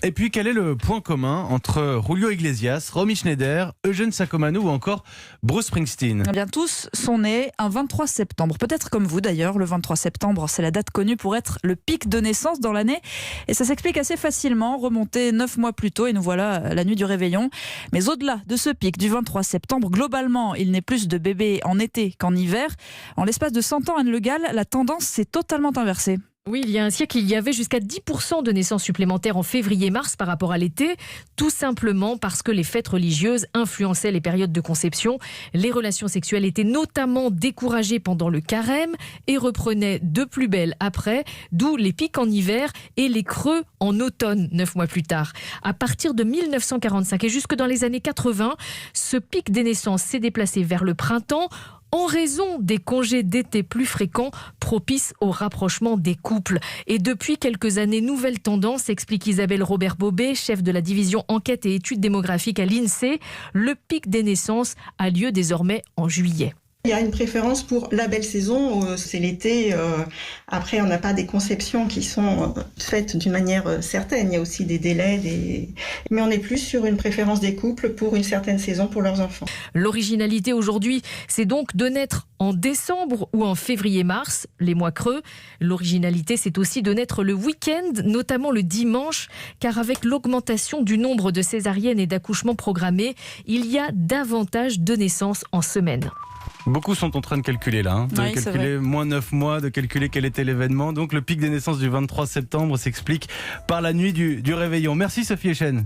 Et puis, quel est le point commun entre Julio Iglesias, Romy Schneider, Eugène Sacomano ou encore Bruce Springsteen? Eh bien, tous sont nés un 23 septembre. Peut-être comme vous d'ailleurs, le 23 septembre, c'est la date connue pour être le pic de naissance dans l'année. Et ça s'explique assez facilement, remonter 9 mois plus tôt et nous voilà la nuit du réveillon. Mais au-delà de ce pic du 23 septembre, globalement, il naît plus de bébés en été qu'en hiver. En l'espace de 100 ans, Anne Le Gall, la tendance s'est totalement inversée. Oui, il y a un siècle, il y avait jusqu'à 10% de naissances supplémentaires en février-mars par rapport à l'été, tout simplement parce que les fêtes religieuses influençaient les périodes de conception. Les relations sexuelles étaient notamment découragées pendant le carême et reprenaient de plus belle après, d'où les pics en hiver et les creux en automne, 9 mois plus tard. À partir de 1945 et jusque dans les années 80, ce pic des naissances s'est déplacé vers le printemps, en raison des congés d'été plus fréquents propices au rapprochement des couples. Et depuis quelques années, nouvelle tendance, explique Isabelle Robert-Bobet, chef de la division enquête et études démographiques à l'INSEE. Le pic des naissances a lieu désormais en juillet. Il y a une préférence pour la belle saison, c'est l'été. Après, on n'a pas des conceptions qui sont faites d'une manière certaine. Il y a aussi des délais, mais on est plus sur une préférence des couples pour une certaine saison pour leurs enfants. L'originalité aujourd'hui, c'est donc de naître en décembre ou en février-mars, les mois creux. L'originalité, c'est aussi de naître le week-end, notamment le dimanche, car avec l'augmentation du nombre de césariennes et d'accouchements programmés, il y a davantage de naissances en semaine. Beaucoup sont en train de calculer là, de calculer moins 9 mois, de calculer quel était l'événement. Donc le pic des naissances du 23 septembre s'explique par la nuit du réveillon. Merci Sophie Echen.